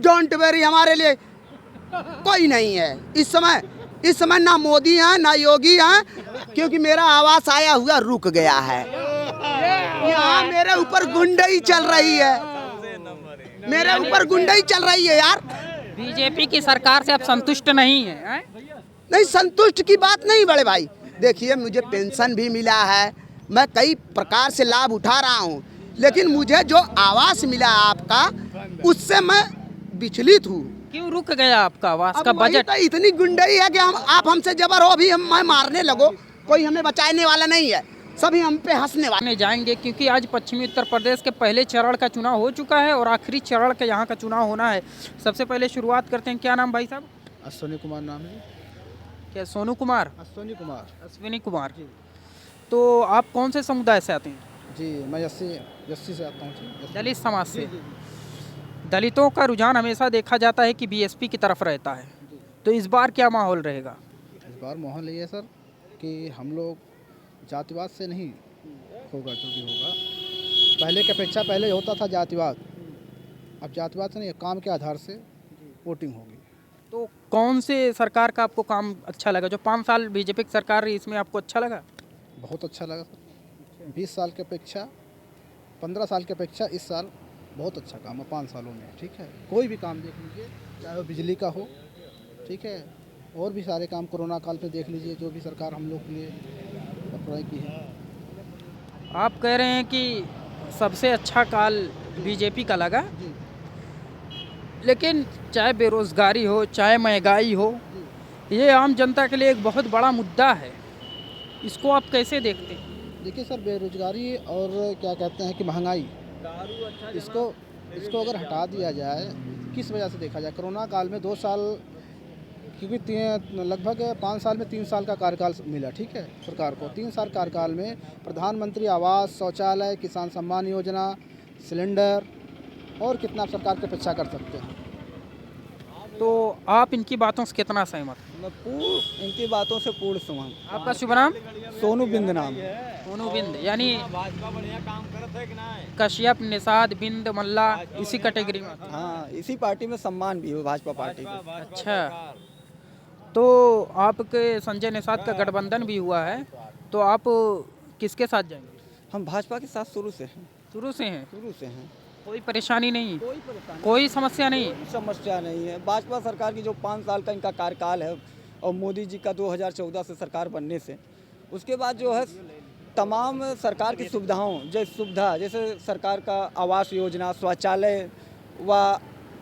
Don't very हमारे लिए कोई नहीं है इस समय ना मोदी हैं ना योगी हैं, क्योंकि मेरा आवास आया हुआ रुक गया है। यहाँ मेरे ऊपर गुंडई चल रही है, मेरे ऊपर गुंडई चल रही है यार। बीजेपी की सरकार से आप संतुष्ट नहीं हैं? नहीं, संतुष्ट की बात नहीं बड़े भाई। देखिए, मुझे पेंशन भी मिला है, मैं कई प्रकार से लाभ उठा रहा हूँ, लेकिन मुझे जो आवास मिला आपका उससे मैं विचलित हूँ। क्यों रुक गया आपका आवास का अब वही बजट? तो इतनी गुंडई है कि आप हमसे जबर हो भी मैं मारने लगो, कोई हमें बचाने वाला नहीं है, सभी हम पे हंसने वाले। ने जाएंगे क्योंकि आज पश्चिमी उत्तर प्रदेश के पहले चरण का चुनाव हो चुका है और आखिरी चरण के यहाँ का चुनाव होना है। सबसे पहले शुरुआत करते हैं, क्या नाम भाई साहब? अश्विनी कुमार नाम है। क्या सोनू कुमार? अश्विनी कुमार अश्विनी कुमार। तो आप कौन से समुदाय से आते हैं? जी, मैं यस्सी से आता हूँ जी। दलित समाज से। दलितों का रुझान हमेशा देखा जाता है कि बीएसपी की तरफ रहता है, तो इस बार क्या माहौल रहेगा? इस बार माहौल ये है सर कि हम लोग जातिवाद से नहीं होगा, जो भी होगा पहले की अपेक्षा पहले होता था जातिवाद, अब जातिवाद से नहीं, काम के आधार से वोटिंग होगी। तो कौन से सरकार का आपको काम अच्छा लगा? जो 5 साल बीजेपी की सरकार रही इसमें आपको अच्छा लगा? बहुत अच्छा लगा सर। 20 साल की अपेक्षा 15 साल की अपेक्षा इस साल बहुत अच्छा काम है 5 सालों में। ठीक है, कोई भी काम देख लीजिए, चाहे वो बिजली का हो, ठीक है, और भी सारे काम कोरोना काल पे देख लीजिए, जो भी सरकार हम लोग के लिए अप्लाई की है। आप कह रहे हैं कि सबसे अच्छा काल बीजेपी का लगा, जी लेकिन चाहे बेरोजगारी हो, चाहे महंगाई हो, ये आम जनता के लिए एक बहुत बड़ा मुद्दा है। इसको आप कैसे देखते हैं? देखिए सर, बेरोजगारी और क्या कहते हैं कि महंगाई, इसको अगर हटा दिया जाए, किस वजह से देखा जाए, कोरोना काल में 2 साल, क्योंकि लगभग 5 साल में 3 साल का कार्यकाल मिला, ठीक है, सरकार को 3 साल कार्यकाल में प्रधानमंत्री आवास, शौचालय, किसान सम्मान योजना, सिलेंडर और कितना आप सरकार की अपेक्षा कर सकते हैं। तो आप इनकी बातों से कितना सहमत हैं? मैं इनकी बातों से पूर्ण सहमत। आपका शुभ नाम? सोनू बिंद नाम। सोनू बिंद, यानी कश्यप, निषाद, बिंद, मल्ला इसी कैटेगरी में आते हैं। हाँ, इसी पार्टी में सम्मान भी हो, भाजपा पार्टी का। अच्छा, तो आपके संजय निषाद का गठबंधन भी हुआ है, तो आप किसके साथ जाएंगे? हम भाजपा के साथ शुरू से हैं। शुरू से हैं? शुरू से हैं। कोई परेशानी नहीं, कोई परेशानी, कोई समस्या नहीं? कोई समस्या नहीं है। भाजपा सरकार की जो 5 साल का इनका कार्यकाल है और मोदी जी का 2014 से सरकार बनने से, उसके बाद जो है तमाम सरकार की सुविधाओं, जैसे सरकार का आवास योजना, शौचालय व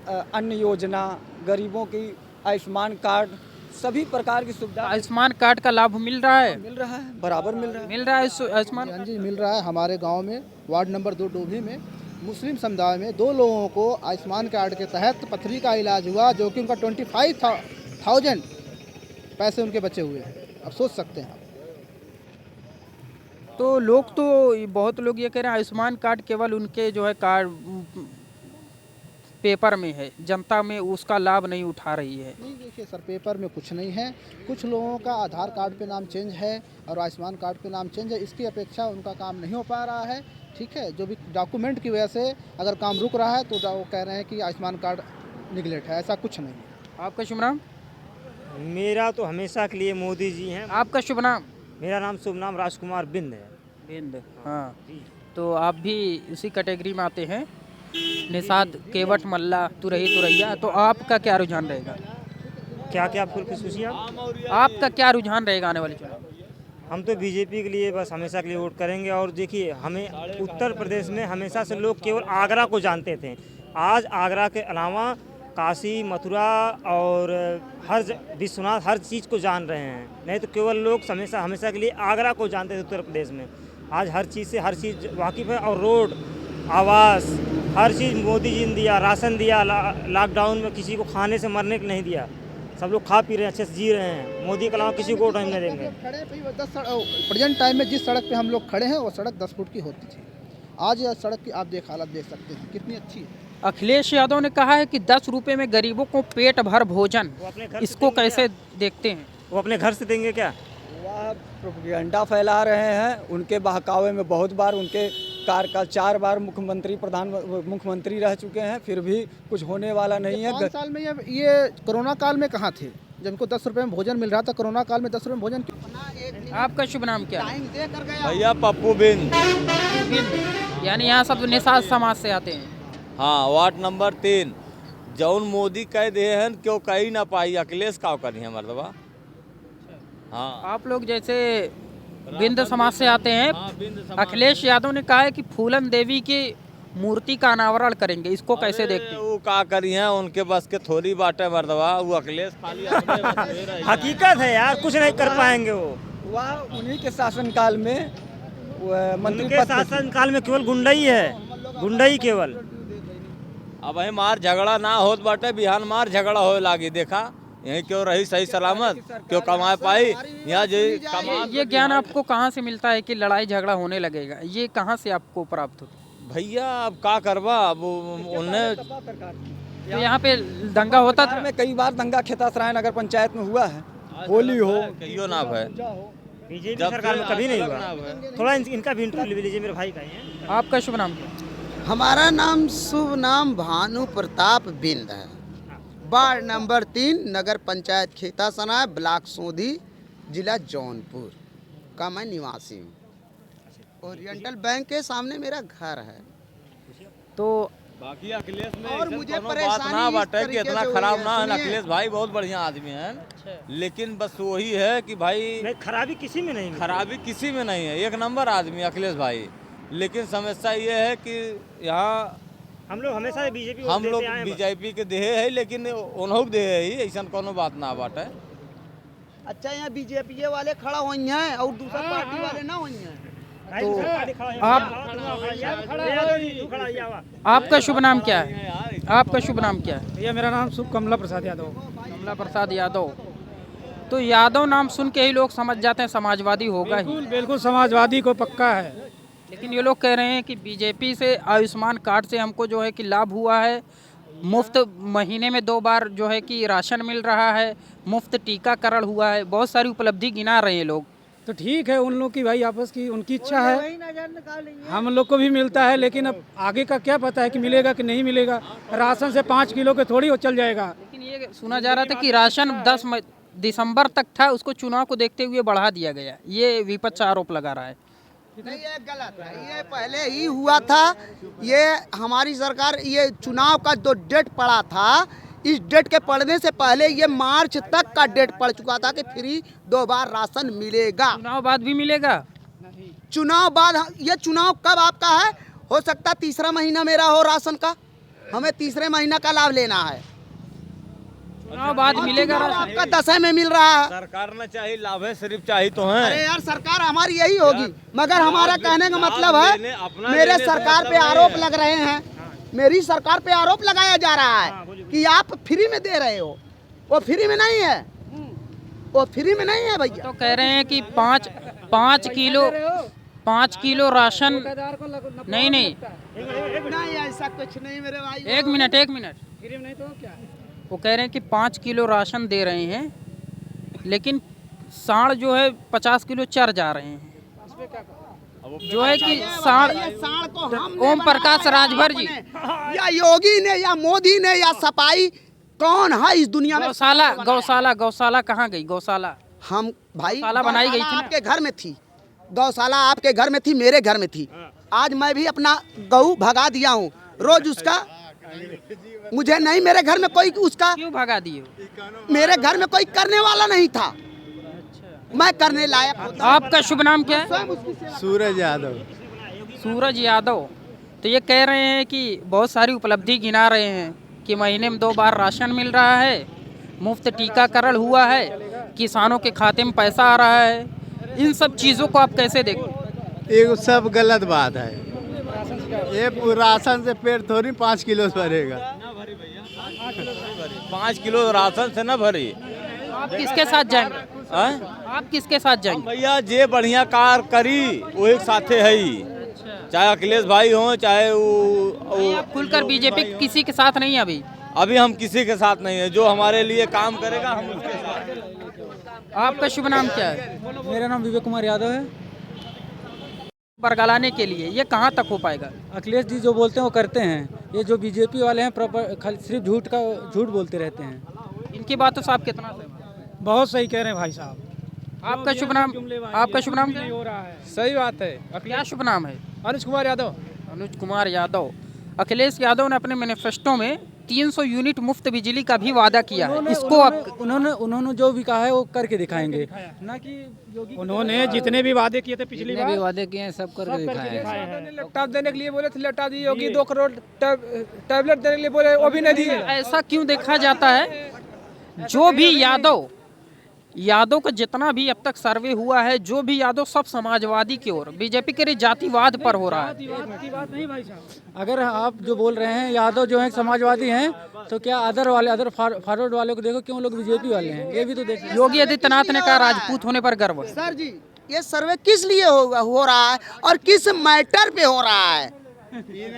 अन्य योजना, गरीबों की आयुष्मान कार्ड, सभी प्रकार की सुविधा आयुष्मान कार्ड का लाभ मिल रहा है? मिल रहा है, बराबर मिल रहा है। मिल रहा है आयुष्मान? हाँ जी, मिल रहा है। हमारे गांव में वार्ड नंबर 2 डोभी में मुस्लिम समुदाय में 2 लोगों को आयुष्मान कार्ड के तहत पथरी का इलाज हुआ, जो कि उनका 25,000 पैसे उनके बचे हुए हैं। अब सोच सकते हैं आप। तो बहुत लोग ये कह रहे हैं आयुष्मान कार्ड केवल उनके जो है कार्ड पेपर में है, जनता में उसका लाभ नहीं उठा रही है। नहीं, देखिए सर, पेपर में कुछ नहीं है। कुछ लोगों का आधार कार्ड पे नाम चेंज है और आयुष्मान कार्ड पे नाम चेंज है, इसकी अपेक्षा उनका काम नहीं हो पा रहा है। ठीक है, जो भी डॉक्यूमेंट की वजह से अगर काम रुक रहा है, तो वो कह रहे हैं कि आयुष्मान कार्ड निगलेक्ट है, ऐसा कुछ नहीं है। आपका शुभ नाम? मेरा तो हमेशा के लिए मोदी जी हैं। आपका शुभ नाम? मेरा नाम शुभ नाम राजकुमार बिंद है। बिंद, हाँ। तो आप भी इसी कैटेगरी में आते हैं, निषाद, केवट, मल्ला, तुरैया, तो आपका क्या रुझान रहेगा? क्या फुल खुशी आप? आपका क्या रुझान रहेगा आने वाले चुनाव? हम तो बीजेपी के लिए बस हमेशा के लिए वोट करेंगे। और देखिए, हमें उत्तर प्रदेश में हमेशा से लोग केवल आगरा को जानते थे। आज आगरा के अलावा काशी, मथुरा और विश्वनाथ हर चीज़ को जान रहे हैं। नहीं तो केवल लोग हमेशा के लिए आगरा को जानते थे उत्तर प्रदेश में। आज हर चीज़ वाकिफ़ है। और रोड, आवास, हर चीज़ मोदी जी ने दिया, राशन दिया, लॉकडाउन में किसी को खाने से मरने को नहीं दिया। सब लोग खा पी रहे हैं, अच्छे से जी रहे हैं। मोदी के अलावा किसी को टाइम नहीं देंगे। प्रेजेंट टाइम में जिस सड़क पे हम लोग खड़े हैं, वो सड़क 10 फुट की होती थी। आज यह सड़क की आप हालत देख सकते हैं, कितनी अच्छी है। अखिलेश यादव ने कहा है कि 10 रुपए में गरीबों को पेट भर भोजन, इसको कैसे देखते हैं? वो अपने घर से देंगे क्या? वह प्रोपेगेंडा फैला रहे हैं। उनके बहकावे में बहुत बार उनके कार्यकाल 4 बार मुख्यमंत्री रह चुके हैं, फिर भी कुछ होने वाला नहीं है। 5 साल में ये कोरोना काल में कहाँ थे जब इनको 10 रुपये में भोजन मिल रहा था? कोरोना काल में 10 रुपये में भोजन क्यों? आपका शुभ नाम क्या है? भैया पप्पू बिंद। यानी यहाँ सब निषाद समाज से आते हैं। हाँ, वार्ड नंबर 3। जौन मोदी कह दे हैं क्यों कही ना पाई, अखिलेश का करी है मर्दबा। हाँ, आप लोग जैसे बिंद समाज से आते हैं, हाँ, बिंद समाज। अखिलेश यादव ने कहा है कि फूलन देवी की मूर्ति का अनावरण करेंगे, इसको कैसे देखते हैं? वो का करी है, उनके बस के थोड़ी बात है मर्दबा। वो अखिलेश खाली अपने बस दे रही है। हकीकत है यार, कुछ नहीं कर पाएंगे वो। वह उन्हीं के शासनकाल में मंत्री उनके पद पे थे। शासनकाल में केवल गुंडाई है, गुंडाई केवल। अब वही मार झगड़ा ना होत बाटे, बिहान मार झगड़ा होए लागी। देखा यही क्यों रही सही सलामत, क्यों कमा पाई यहाँ जो कमा। ये ज्ञान आपको कहाँ से मिलता है कि लड़ाई झगड़ा होने लगेगा? ये कहाँ से आपको प्राप्त होता है? भैया अब का करबा, अब उन्हें तो यहाँ पे दंगा होता था? में कई बार दंगा खेतासराय नगर पंचायत में हुआ है, होली हो कहियो ना है। बीजेपी जब सरकार में कभी नहीं हुआ। हुआ। थोड़ा इनका भी इंटरव्यू ले लीजिए, मेरे भाई का ही है। आपका शुभ नाम क्या है? हमारा नाम शुभ नाम भानु प्रताप बिंद है। वार्ड नंबर 3 नगर पंचायत खेतासराय, ब्लॉक सोंधी, जिला जौनपुर का मैं निवासी हूँ। ओरिएंटल बैंक के सामने मेरा घर है। तो बाकी अखिलेश में और ऐसन मुझे कोनो बात परेशानी ना इस बाटे कि तरीके इतना से हुई खराब है, ना है। सुनिए। अखिलेश भाई बहुत बढ़िया आदमी हैं, लेकिन बस वही है कि भाई नहीं, खराबी किसी में नहीं। खराबी किसी में नहीं है, एक नंबर आदमी अखिलेश भाई। लेकिन समस्या ये है कि यहाँ हम लोग हमेशा बीजेपी हम लोग बीजेपी के देहे है, लेकिन उन्हों के देहे ही ऐसा कोनो बात ना बाटे। अच्छा, यहाँ बीजेपी वाले खड़ा हुई हैं और दूसरा पार्टी वाले ना हुई हैं। आपका शुभ नाम क्या है? आपका शुभ नाम क्या है? भैया मेरा नाम शुभ कमला प्रसाद यादव। कमला प्रसाद यादव। तो यादव नाम सुन के ही लोग समझ जाते हैं समाजवादी होगा ही, बिल्कुल बिल्कुल समाजवादी को पक्का है। लेकिन ये लोग कह रहे हैं कि बीजेपी से आयुष्मान कार्ड से हमको जो है कि लाभ हुआ है, मुफ्त महीने में 2 बार जो है कि राशन मिल रहा है, मुफ्त टीकाकरण हुआ है, बहुत सारी उपलब्धि गिना रहे हैं लोग। तो ठीक है, उन लोग की भाई आपस की उनकी इच्छा है, हम लोग को भी मिलता है, लेकिन अब आगे का क्या पता है कि मिलेगा कि नहीं मिलेगा। राशन से 5 किलो के थोड़ी वो चल जाएगा। लेकिन ये सुना जा रहा था कि राशन 10 दिसंबर तक था, उसको चुनाव को देखते हुए बढ़ा दिया गया। ये विपक्ष आरोप लगा रहा है। नहीं, ये गलत है। ये पहले ही हुआ था। ये हमारी सरकार, ये चुनाव का जो डेट पड़ा था, इस डेट के पड़ने से पहले ये मार्च तक का डेट पड़ चुका था कि फ्री 2 बार राशन मिलेगा। चुनाव बाद भी मिलेगा? चुनाव बाद, ये चुनाव कब आपका है? हो सकता 3रा महीना मेरा हो राशन का, हमें 3रे महीना का लाभ लेना है। चुनाव बाद मिलेगा चुनाव राशन? आपका 10 में मिल रहा है। सरकार ने चाहिए लाभ है, सिर्फ चाहिए तो है। अरे यार, सरकार हमारी यही होगी, मगर हमारा कहने का मतलब है, अपना मेरे लेने से सरकार पे मतलब आरोप नहीं है। लग रहे हैं, मेरी सरकार पे आरोप लगाया जा रहा है कि आप फ्री में दे रहे हो। वो फ्री में नहीं है, वो फ्री में नहीं है भैया। तो कह रहे हैं कि 5 किलो राशन। नहीं, नहीं, ऐसा कुछ नहीं मेरे भाई। एक मिनट। वो कह रहे हैं कि 5 किलो राशन दे रहे हैं, लेकिन साढ़ जो है 50 किलो चर जा रहे हैं। जो है कि साढ़ को हमने ओम प्रकाश बनाया राजभर जी, अपने, या योगी ने या मोदी ने या सपाई, कौन है इस दुनिया में? गौशाला कहाँ गई? गौशाला हम भाई, गौशाला बनाई गई थी ना? आपके घर में थी गौशाला, आपके घर में थी, मेरे घर में थी। आज मैं भी अपना गऊ भगा दिया हूँ रोज उसका। मुझे नहीं, मेरे घर में कोई उसका, क्यों भगा दिए? मेरे घर में कोई करने वाला नहीं था, मैं करने लायक होता। आपका शुभ नाम क्या है? सूरज यादव। सूरज यादव। तो ये कह रहे हैं कि बहुत सारी उपलब्धि गिना रहे हैं कि महीने में 2 बार राशन मिल रहा है, मुफ्त टीकाकरण हुआ है, किसानों के खाते में पैसा आ रहा है। इन सब चीज़ों को आप कैसे देखते? ये सब गलत बात है। ये राशन से पेट थोड़ी 5 किलो भरेगा। 5 किलो राशन से न भरी। आप किसके साथ जाएंगे? आप किसके साथ जाएंगे? भैया जे बढ़िया कार करी वो एक साथे है ही, चाहे अखिलेश भाई हो चाहे वो आप खुलकर बीजेपी किसी के साथ नहीं है अभी हम किसी के साथ नहीं है। जो हमारे लिए काम करेगा हम उसके साथ। आपका शुभ नाम क्या है? मेरा नाम विवेक कुमार यादव है। बरगलाने के लिए, ये कहाँ तक हो पाएगा? अखिलेश जी जो बोलते हैं वो करते हैं। ये जो बीजेपी वाले हैं प्रॉपर सिर्फ झूठ बोलते रहते हैं। इनकी बात तो साहब कितना सही? बहुत सही कह रहे हैं भाई साहब। आपका शुभ नाम? आपका शुभ नाम क्या है? हो रहा है, सही बात है। क्या शुभ नाम है? अनुज कुमार यादव। अनुज कुमार यादव। अखिलेश यादव ने अपने मैनिफेस्टो में 300 यूनिट मुफ्त बिजली का भी वादा किया है। इसको उन्होंने जो भी कहा है वो करके दिखाएंगे, ना कि उन्होंने जितने भी वादे किए थे पिछली बार, वादे किए हैं सब करके दिखाए हैं। लैपटॉप देने के लिए बोले थे, लैपटॉप दी योगी। 2 करोड़ टैबलेट देने के लिए बोले, वो भी नहीं दिए। ऐसा क्यों देखा जाता है, जो भी यादव का जितना भी अब तक सर्वे हुआ है, जो भी यादव सब समाजवादी की ओर, बीजेपी के जातिवाद पर हो रहा है। अगर आप जो बोल रहे हैं यादव जो है समाजवादी हैं, तो क्या अदर फॉरवर्ड वाले को देखो, क्यों लोग बीजेपी वाले हैं, ये भी तो देखो। योगी आदित्यनाथ ने कहा राजपूत होने पर गर्व है। सर जी, ये सर्वे किस लिए हो रहा है और किस मैटर पे हो रहा है?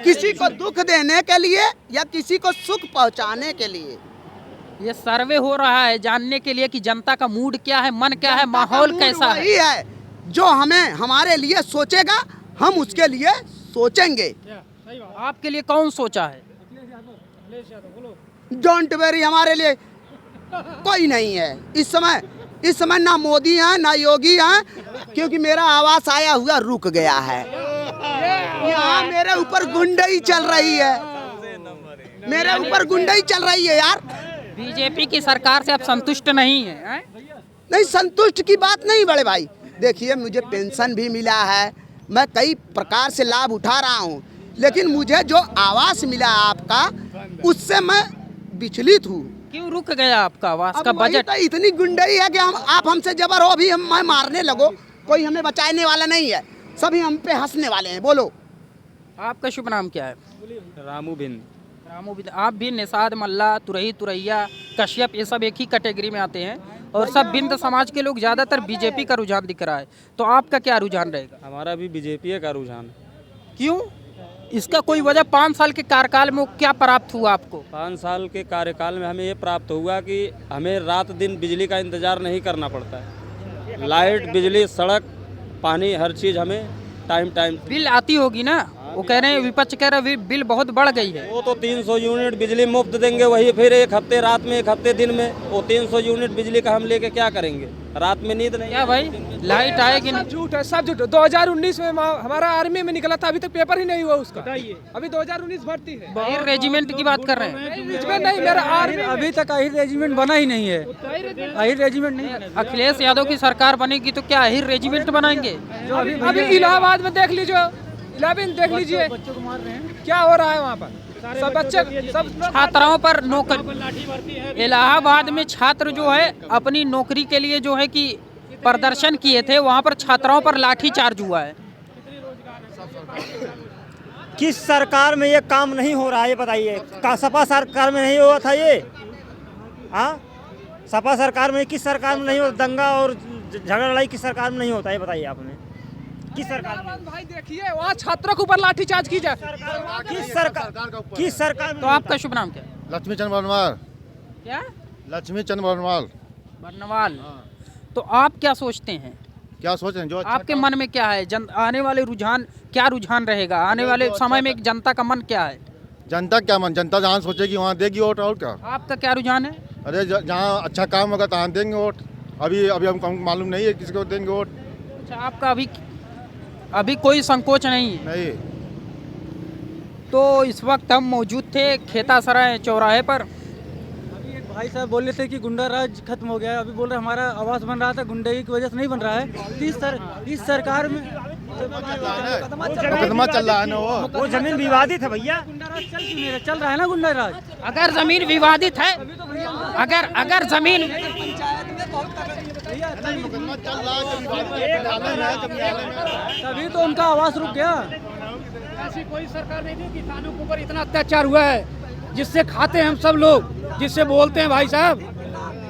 किसी को दुख देने के लिए या किसी को सुख पहुंचाने के लिए? ये सर्वे हो रहा है जानने के लिए कि जनता का मूड क्या है, मन क्या है, माहौल कैसा है। वही है जो हमारे लिए सोचेगा, हम उसके लिए सोचेंगे। आपके लिए कौन सोचा है? डोंट वेरी, हमारे लिए कोई नहीं है इस समय ना मोदी है ना योगी है, क्योंकि मेरा आवास आया हुआ रुक गया है। यहाँ मेरे ऊपर गुंडाई चल रही है, मेरे ऊपर गुंडाई चल रही है यार। बीजेपी की सरकार से आप संतुष्ट नहीं है? नहीं, संतुष्ट की बात नहीं बड़े भाई। देखिए, मुझे पेंशन भी मिला है, मैं कई प्रकार से लाभ उठा रहा हूँ, लेकिन मुझे जो आवास मिला आपका, उससे मैं विचलित हूँ। क्यों रुक गया आपका आवास का बजट? तो इतनी गुंडाई है कि आप हमसे जबर हो भी मैं मारने लगो, कोई हमें बचाने वाला नहीं है, सभी हम पे हंसने वाले हैं। बोलो, आपका शुभ नाम क्या है? रामू बिंद। आप भी निषाद, मल्ला, तुरैया, कश्यप, ये सब एक ही कैटेगरी में आते हैं और सब बिंद समाज के लोग ज़्यादातर बीजेपी का रुझान दिख रहा है, तो आपका क्या रुझान रहेगा? हमारा भी बीजेपी का रुझान। क्यों? इसका कोई वजह? 5 साल के कार्यकाल में क्या प्राप्त हुआ आपको? 5 साल के कार्यकाल में हमें ये प्राप्त हुआ कि हमें रात दिन बिजली का इंतज़ार नहीं करना पड़ता है। लाइट, बिजली, सड़क, पानी, हर चीज़ हमें टाइम बिल आती होगी ना? वो कह रहे हैं, विपक्ष कह रहे हैं बिल बहुत बढ़ गई है। वो तो 300 यूनिट बिजली मुफ्त देंगे, वही फिर एक हफ्ते रात में, एक हफ्ते दिन में। वो 300 यूनिट बिजली का हम लेके क्या करेंगे? रात में नींद नहीं। क्या भाई, लाइट आएगी नहीं? झूठ है, सब झूठ। 2019 में हमारा आर्मी में निकला था, अभी तक पेपर ही नहीं हुआ उसका। अभी 2019 भर्ती है। आहिर रेजिमेंट की बात कर रहे हैं? नहीं, मेरा आर्मी अभी तक आहिर रेजिमेंट बना ही नहीं है। आहिर रेजिमेंट नहीं। अखिलेश यादव की सरकार बनेगी तो क्या आहिर रेजिमेंट बनाएंगे? अभी इलाहाबाद में देख लीजिए, देख लीजिए बच्चों को मार रहे हैं, क्या हो रहा है वहाँ पर। सब बच्चे, सब छात्राओं पर नौकरी। इलाहाबाद में छात्र जो है अपनी नौकरी के लिए जो है कि प्रदर्शन किए थे, वहाँ पर छात्राओं पर लाठीचार्ज हुआ है। किस सरकार में ये काम नहीं हो रहा है, ये बताइए? सपा सरकार में नहीं हुआ था ये? हाँ, सपा सरकार में, किस सरकार में नहीं होता? दंगा और झगड़ा लड़ाई किस सरकार में नहीं होता है, बताइए आपने? किस सरकार में? भाई देखिए, वहाँ छात्रों के ऊपर लाठीचार्ज की जाए। किस सरकार? तो आपका शुभ नाम क्या है? लक्ष्मी चंद बर्नवाल। क्या? लक्ष्मी चंद बर्नवाल। तो आप क्या सोचते हैं? क्या सोच रहे हैं? जो आपके मन में क्या है? आने वाले क्या रुझान रहेगा? आने वाले समय में जनता का मन क्या है? जनता क्या मन? जनता जहाँ सोचेगी वहाँ देगी वोट, और क्या? आपका क्या रुझान है? अरे जहाँ अच्छा काम होगा तहाँ देंगे वोट। अभी हमको मालूम नहीं है किसको देंगे वोट। अच्छा, आपका अभी कोई संकोच नहीं है? नहीं। तो इस वक्त हम मौजूद थे खेतासराय चौराहे पर। अभी एक भाई साहब बोल रहे थे कि गुंडा राज खत्म हो गया है, अभी बोल रहे हमारा आवास बन रहा था, गुंडे की वजह से नहीं बन रहा है। इस सरकार में मुकदमा चल रहा है ना, वो जमीन विवादित है भैया। गुंडा राज चल क्यों नहीं रहा? चल रहा है ना गुंडा राज। अगर जमीन विवादित है, अगर जमीन, तभी तो उनका आवास रुक गया। ऐसी कोई सरकार नहीं थी, किसानों के ऊपर इतना अत्याचार हुआ है, जिससे खाते हैं हम सब लोग, जिससे बोलते हैं भाई साहब,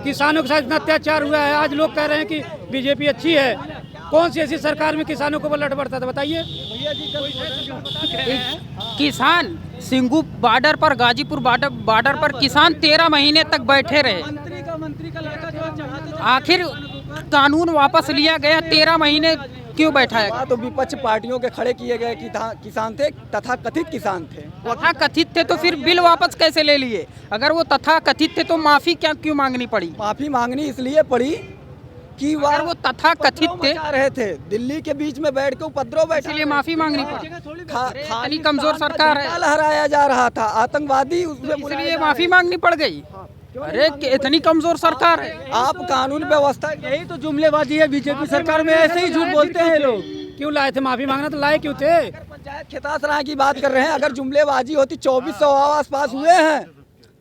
किसानों के साथ इतना अत्याचार हुआ है। आज लोग कह रहे हैं कि बीजेपी अच्छी है। कौन सी ऐसी सरकार में किसानों को लट पड़ता था, बताइए? किसान सिंगू बॉर्डर पर, गाजीपुर बॉर्डर पर किसान 13 महीने तक बैठे रहे। मंत्री का लड़का जो चढ़ाते आखिर कानून वापस लिया गया, 13 महीने क्यों बैठाया गया? तो विपक्ष पार्टियों के खड़े किए गए किसान थे, तथा कथित किसान थे। तथा कथित थे तो फिर बिल वापस कैसे ले लिए? अगर वो तथा कथित थे तो माफी क्यों मांगनी पड़ी? माफी मांगनी इसलिए पड़ी कि अगर वो तथा कथित थे रहे थे, दिल्ली के बीच में बैठ के उपद्रव बैठा, इसलिए माफी मांगनी पड़ी। खाली कमजोर सरकार है, लहराया जा रहा था, आतंकवादी उसमें इसलिए माफी मांगनी पड़ गई। अरे इतनी कमजोर सरकार है। आप कानून व्यवस्था, यही तो जुमलेबाजी है बीजेपी सरकार में, ऐसे ही झूठ बोलते हैं लोग। क्यों लाए थे माफी मांगना? तो लाए क्यों थे? पंचायत खेतासराय की बात कर रहे हैं, अगर जुमलेबाजी होती 2400 आवास पास हुए हैं,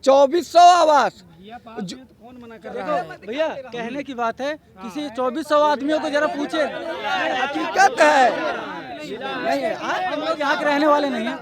2400 आवास। कौन मना कर रहा है भैया? कहने की बात है, किसी 2400 आदमियों को जरा पूछे, हकीकत है। नहीं है, हम लोग यहाँ के रहने वाले नहीं हैं।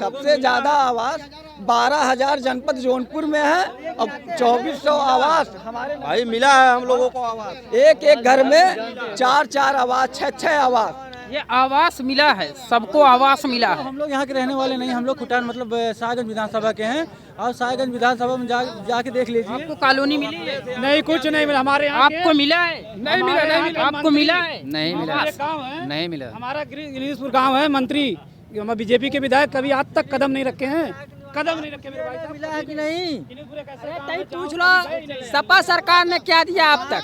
सबसे ज्यादा आवास 12,000 जनपद जौनपुर में है, अब 2400 आवास हमारे भाई मिला है हम लोगों को आवास। एक घर में 4 आवास, 6 आवास। ये आवास मिला है, सबको आवास मिला है। हम लोग यहाँ के रहने वाले नहीं, हम लोग खुटान मतलब साहेबगंज विधानसभा के हैं, और साहेबगंज विधानसभा में जाके देख लीजिए। आपको कॉलोनी मिली है? नहीं, कुछ नहीं मिला हमारे यहाँ। आपको मिला है? नहीं मिला, नहीं मिला। आपको मिला है? नहीं मिला, गाँव है, नहीं मिला। हमारा गिरीशपुर गाँव है। मंत्री हमारे बीजेपी के विधायक कभी आज तक कदम नहीं रखे हैं, कदम नहीं रखे। मेरे भाई साहब, मिला है कि नहीं? पूछ लो सपा सरकार ने क्या दिया अब तक?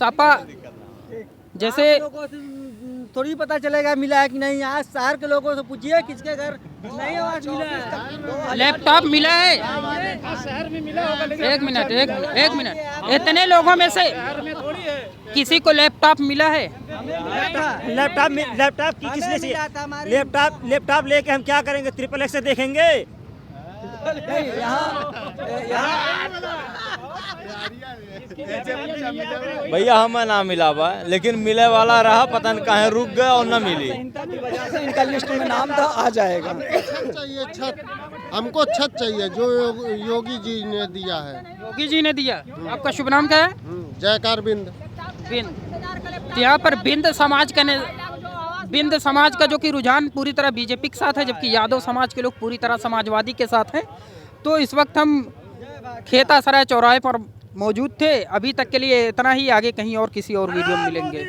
सपा जैसे थोड़ी पता चलेगा मिला है कि नहीं। आज शहर के लोगों से पूछिए किसके घर नहीं आवाज मिला है। लैपटॉप मिला है? शहर में मिला होगा, लेकिन एक मिनट, इतने लोगों में से किसी को लैपटॉप मिला है? लैपटॉप की किसने चाहिए? लैपटॉप लेके हम क्या करेंगे? ट्रिपल एक्स से देखेंगे? भैया हमें ना मिला बा, लेकिन मिले वाला रहा, पता नहीं कहाँ रुक गया और न मिली। इनका लिस्ट में नाम था, आ जाएगा। चाहिए छत, हमको छत चाहिए जो योगी जी ने दिया है। योगी जी ने दिया। आपका शुभ नाम क्या है? जयकार बिंद। बिंद। यहाँ पर बिंद समाज का जो कि रुझान पूरी तरह बीजेपी के साथ है, जबकि यादव समाज के लोग पूरी तरह समाजवादी के साथ हैं। तो इस वक्त हम खेतासराय चौराहे पर मौजूद थे। अभी तक के लिए इतना ही, आगे कहीं और किसी और वीडियो में मिलेंगे।